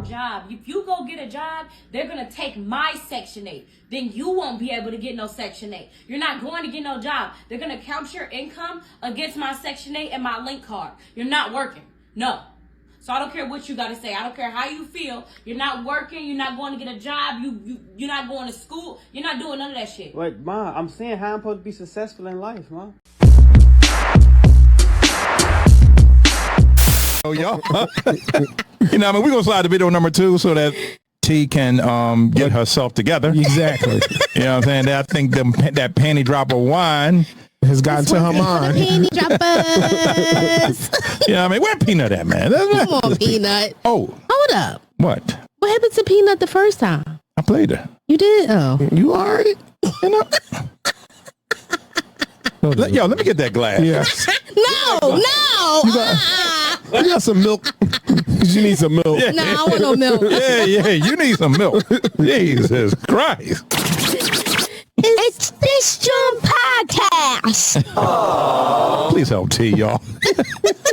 job. If you go get a job, they're going to take my Section 8. Then you won't be able to get no Section 8. You're not going to get no job. They're going to count your income against my Section 8 and my link card. You're not working. No. So I don't care what you got to say. I don't care how you feel. You're not working. You're not going to get a job. You're not going to school. You're not doing none of that shit. Wait, Ma, I'm saying how I'm supposed to be successful in life, Ma. Oh, y'all. You know, I mean, we're going to slide to video number 2 so that T can get herself together. Exactly. You know what I'm saying? I think that Panty Dropper wine has gotten to her mind. Panty Droppers. Yeah, I mean, where Peanut at, man? Come on, Peanut. Oh. Hold up. What? What happened to Peanut the first time? I played her. You did? Oh. You all right? You know? Yo, let me get that glass. Yes. No. You got some milk. You need some milk. Yeah. No, I don't want no milk. Yeah, you need some milk. Jesus Christ. It's this JAWN podcast. Please help T, y'all.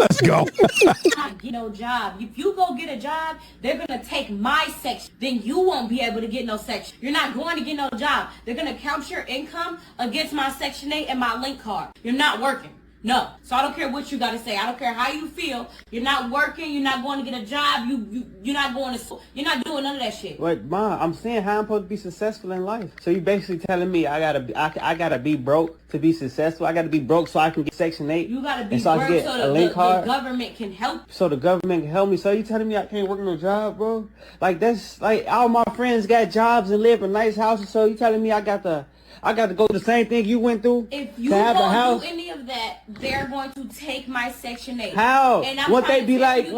Let's go. Get no job. If you go get a job, they're going to take my section. Then you won't be able to get no section. You're not going to get no job. They're going to count your income against my Section 8 and my link card. You're not working. No. So I don't care what you got to say. I don't care how you feel. You're not working. You're not going to get a job. You're not going to school. You're not doing none of that shit. Wait, Ma, I'm saying how I'm supposed to be successful in life. So you basically telling me I gotta be broke to be successful. I gotta be broke so I can get Section 8. You gotta be so broke so the government can help. So the government can help me. So you telling me I can't work no job, bro? Like that's like all my friends got jobs and live in nice houses. So you telling me I got to go through the same thing you went through? If you don't do any of that, they're going to take my Section 8. How? What they be like? They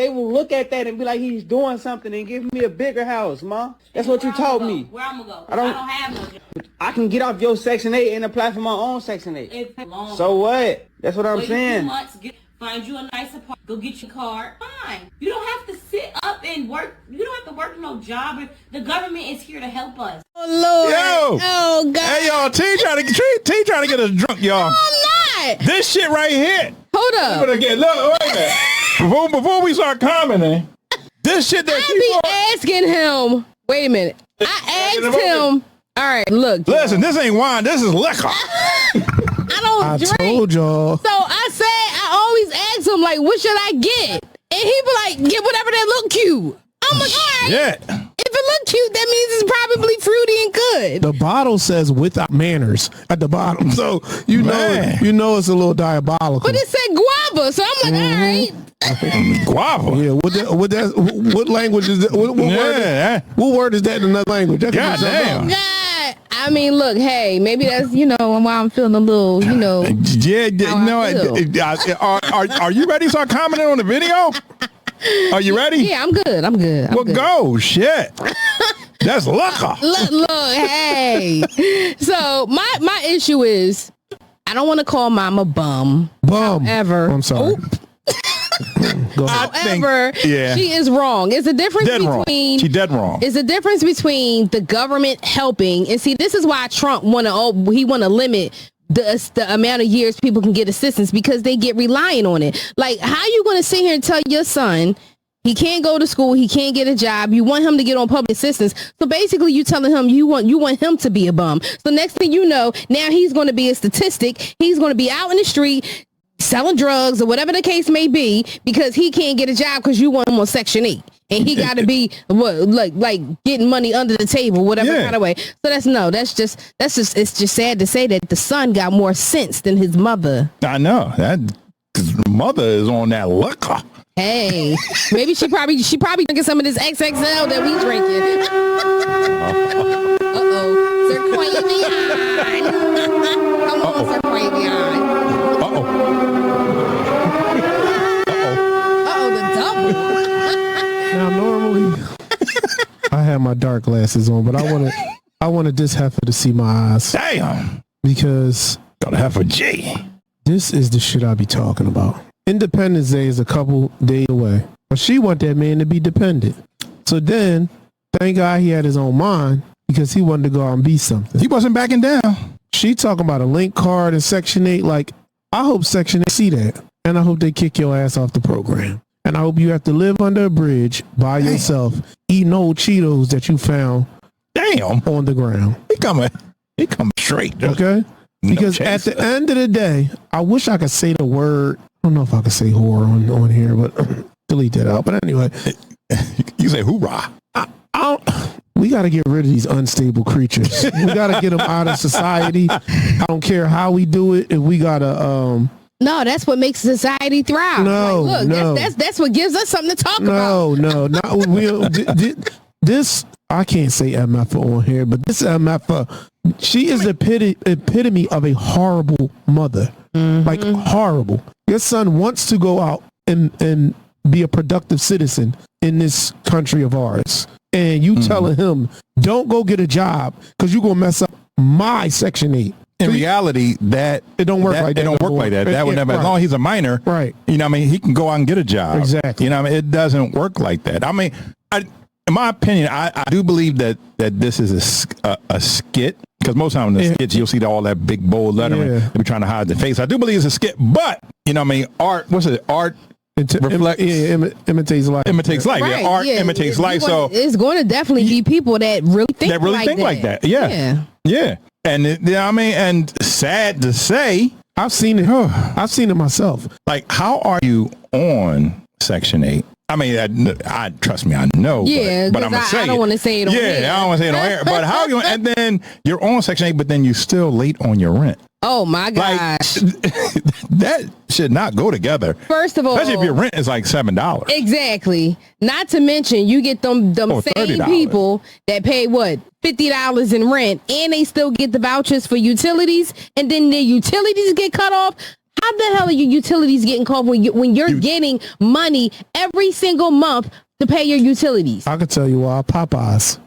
will look at that and be like, he's doing something and give me a bigger house, Ma. That's what you told me. Where I'm gonna go? I don't have no job. I can get off your Section 8 and apply for my own Section 8. So what? That's what I'm saying. 2 months, find you a nice apartment. Go get your car. Fine. You don't have to sit up and work. You don't have to work no job. The government is here to help us. Oh, Lord. Yo. Oh, God. Hey, y'all. T trying to get us drunk, y'all. No, I'm not. This shit right here. Hold up. Look, wait a minute. Before we start commenting, this shit that I be asking him. Wait a minute. I asked him. All right, look. Listen, this ain't wine. This is liquor. I don't drink. I told y'all. So I always ask him, like, what should I get? And he be like, get whatever that look cute. I'm like, all right. Yeah. If it look cute, that means it's probably fruity and good. The bottle says without manners at the bottom. So you know it's a little diabolical. But it said guava, so I'm like, all right. Guava. Yeah, what language is that? What word is that in another language? God damn. God. I mean, look, hey, maybe that's, why I'm feeling a little, Yeah, no. Are you ready to start commenting on the video? Are you ready? Yeah, I'm good. Well, go. Shit. That's liquor. Look, hey. So my issue is I don't want to call mom a bum. However, I'm sorry. However, she is wrong. It's a difference between she's dead wrong. It's a difference between the government helping, and see, this is why Trump want to limit the amount of years people can get assistance, because they get reliant on it. Like, how you going to sit here and tell your son he can't go to school, he can't get a job, you want him to get on public assistance? So basically you telling him you want him to be a bum. So next thing you know, now he's going to be a statistic. He's going to be out in the street selling drugs or whatever the case may be, because he can't get a job because you want him on Section 8. And he got to be like getting money under the table, whatever kind of way. So it's just sad to say that the son got more sense than his mother. I know that, because the mother is on that liquor. Hey, maybe she probably drinking some of this XXL that we drinking. Sir Quavion. Come on, Sir Quavion. Now, normally, I have my dark glasses on, but I wanted this heifer to see my eyes. Damn. Because got a heifer G. This is the shit I be talking about. Independence Day is a couple days away, but she want that man to be dependent. So then, thank God he had his own mind, because he wanted to go out and be something. He wasn't backing down. She talking about a link card and Section 8. Like, I hope Section 8 see that, and I hope they kick your ass off the program. and I hope you have to live under a bridge by yourself, eating old Cheetos that you found on the ground. He coming straight. Okay? Because at the end of the day, I wish I could say the word. I don't know if I could say whore on here, but delete that out. But anyway. You say hoorah. We got to get rid of these unstable creatures. We got to get them out of society. I don't care how we do it. If we got to... No, that's what makes society thrive. No, like, look, no. That's what gives us something to talk about. No, not this. I can't say MF on here, but this MF, she is the epitome of a horrible mother. Like horrible. Your son wants to go out and be a productive citizen in this country of ours, and you telling him don't go get a job because you're gonna mess up my Section 8. In reality, that it don't work like that. It don't work like that. That would never. As long as he's a minor, right? You know, what I mean, he can go out and get a job. Exactly. You know, what I mean, it doesn't work like that. I mean, in my opinion, I do believe that this is a skit, because most times in the skits you'll see all that big bold lettering. They be trying to hide the face. I do believe it's a skit, but you know, what I mean, art. What's it? Art. Reflects, imitates life. Imitates life. Right, Art imitates life. So it's going to definitely be people that really think like that. Yeah. And I mean, and sad to say, I've seen it. I've seen it myself. Like, how are you on Section 8? I mean, I trust me, I know. Yeah, but I'm gonna say I don't want to say it on air. Yeah, I don't want to say it on air. But how you? And then you're on Section 8, but then you still late on your rent. Oh my gosh, that should not go together. First of all, especially if your rent is like $7. Exactly. Not to mention, you get them same $30. people that pay what $50 in rent, and they still get the vouchers for utilities, and then their utilities get cut off. How the hell are your utilities getting cut off when you're getting money every single month to pay your utilities? I could tell you why. Popeyes.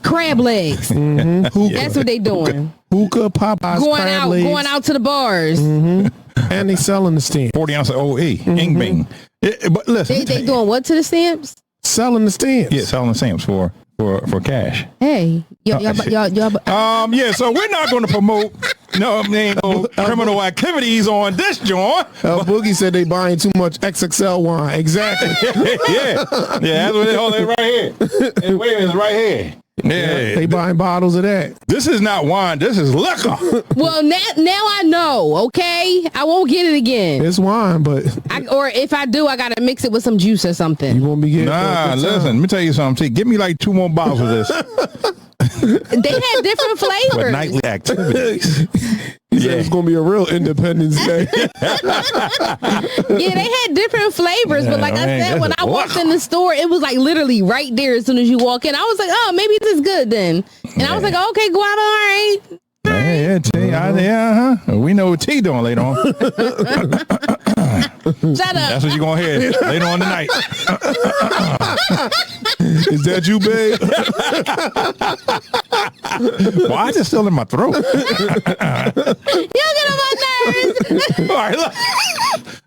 Crab legs. That's what they doing. Hookah, Popeyes, going out to the bars. And they selling the stamps. 40 ounce of OE. Ing bing. But listen. They doing what to the stamps? Selling the stamps. Yeah, selling the stamps for cash. Hey. Y'all. Yeah, so we're not going to promote no criminal activities on this joint. Boogie said they buying too much XXL wine. Exactly. Yeah, that's what they hold it right here. And wait a minute, right here. Yeah. They buying bottles of that. This is not wine. This is liquor. Well, now I know. Okay, I won't get it again. It's wine, but or if I do, I gotta mix it with some juice or something. You won't be getting. Nah, listen. Let me tell you something. See, give me like 2 more bottles of this. They had different flavors. For nightly activities. Yeah, it's gonna be a real Independence Day. Yeah, they had different flavors, but like I said, when I walked in the store, it was like literally right there as soon as you walk in. I was like, oh, maybe this is good then. And I was like, okay, guava, all right. Yeah, T, we know what T doing later on. Shut up. That's what you're gonna hear later on tonight. Is that you, babe? Why is it still in my throat? You get on my nerves. All right, look.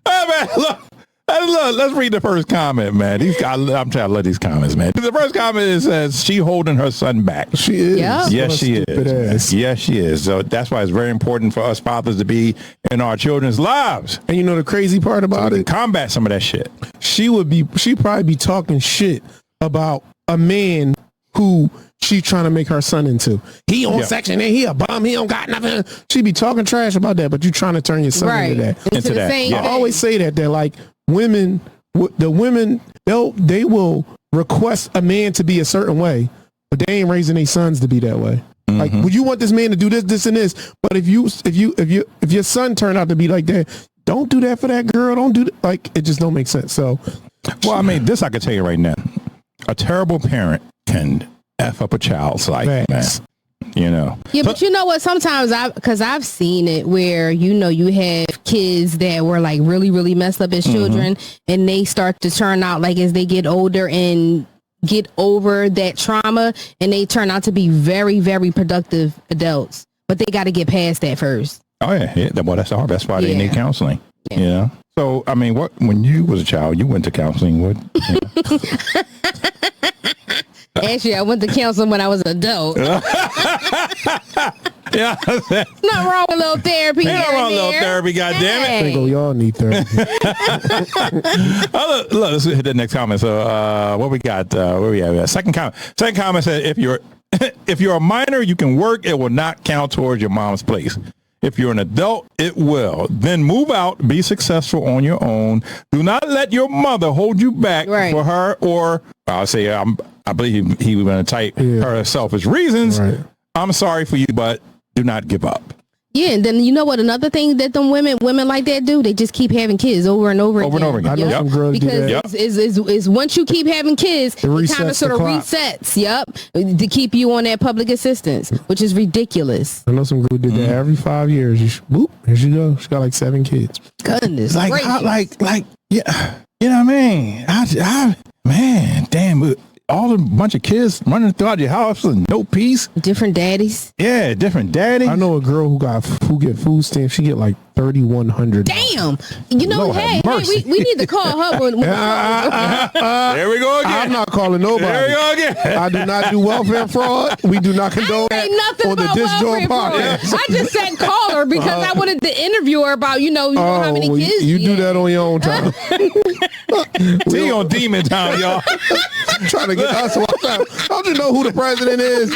Hey, man, look. Let's read the first comment, man. I'm trying to love these comments, man. The first comment says she holding her son back. She is. Yep. Yes, she is. Yes, she is. So that's why it's very important for us fathers to be in our children's lives. And you know the crazy part about it? Combat some of that shit. She'd probably be talking shit about a man who she trying to make her son into. He on Section 8, he a bum, he don't got nothing. She be talking trash about that, but you trying to turn your son into that. Into the same I always say that like women, they will request a man to be a certain way, but they ain't raising their sons to be that way. Mm-hmm. Like, well, you want this man to do this, and this, but if your son turned out to be like that, don't do that for that girl. Don't do that. Like, it just don't make sense. So, well, I mean, this I can tell you right now: a terrible parent can F up a child's life, man. You know. Yeah, but you know what? Sometimes I've seen it where, you know, you have kids that were like really, really messed up as children, and they start to turn out like as they get older and get over that trauma, and they turn out to be very, very productive adults. But they got to get past that first. Oh yeah. Well, that's hard. That's why they need counseling. Yeah. You know. So I mean, when you was a child, you went to counseling. What? You know? Actually, I went to counseling when I was an adult. Yeah. Nothing wrong with a little therapy. Ain't nothing wrong with a little therapy, goddammit. I think y'all need therapy. Look, let's hit the next comment. So, what we got? Where we at? Second comment. Second comment said, if you're a minor, you can work. It will not count towards your mom's place. If you're an adult, it will. Then move out. Be successful on your own. Do not let your mother hold you back for her, or I'll say, I believe he was going to type her selfish reasons. Right. I'm sorry for you, but do not give up. Yeah, and then you know what? Another thing that them women like that do, they just keep having kids over and over again. I know some girls do that. Because is once you keep having kids, it kind of sort of resets. Yep, to keep you on that public assistance, which is ridiculous. I know some girls do that every 5 years. Boop, here she goes. She got like 7 kids. Goodness, like, yeah, you know what I mean? Man, damn. All a bunch of kids running throughout your house and no peace. Different daddies. Yeah, different daddies. I know a girl who get food stamps. She get like $3,100. Damn. You know, hey, we need to call her. There we go again. I'm not calling nobody. There we go again. I do not do welfare fraud. We do not condone that on the Disjoint podcast. I just said call her because I wanted to interview her about, you know how many kids you do that on your own time. We on demon time, y'all. Trying to get us watched out. Don't you know who the president is?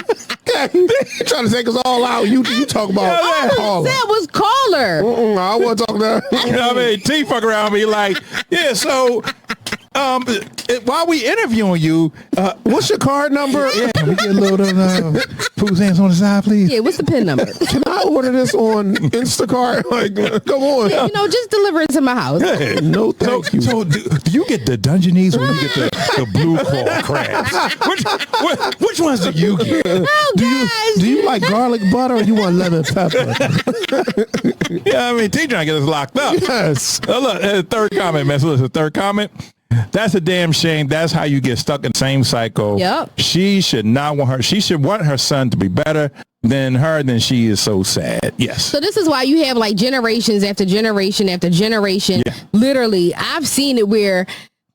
You're trying to take us all out. You talk about all I said was caller. I wasn't talking about you know what I mean? T fuck around me like, yeah, so while we interviewing you, what's your card number? Yeah, can we get a little Pooh's hands on the side, please? Yeah, what's the PIN number? Can I order this on Instacart? Like, come on. Yeah, just deliver it to my house. Yeah. No, thank you. So do you get the Dungeness or you get the blue claw crabs? Which ones do you get? Oh, do you like garlic butter or you want lemon pepper? Yeah, I mean, T trying to get us locked up. Yes. Look, third comment, man. So listen, third comment. That's a damn shame. That's how you get stuck in the same cycle. Yep. She should not want her. She should want her son to be better than her. Then she is so sad. Yes. So this is why you have like generations after generation after generation. Yeah. Literally, I've seen it where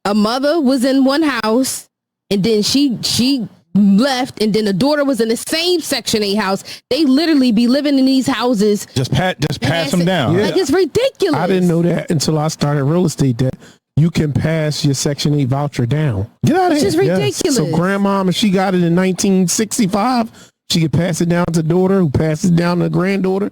a mother was in one house and then she left, and then the daughter was in the same Section 8 house. They literally be living in these houses. Just pass them down. Like, it's ridiculous. I didn't know that until I started real estate, that you can pass your Section 8 voucher down. Get out of here. It's just ridiculous. Yes. So grandmom, if she got it in 1965, she could pass it down to daughter, who passes it down to granddaughter.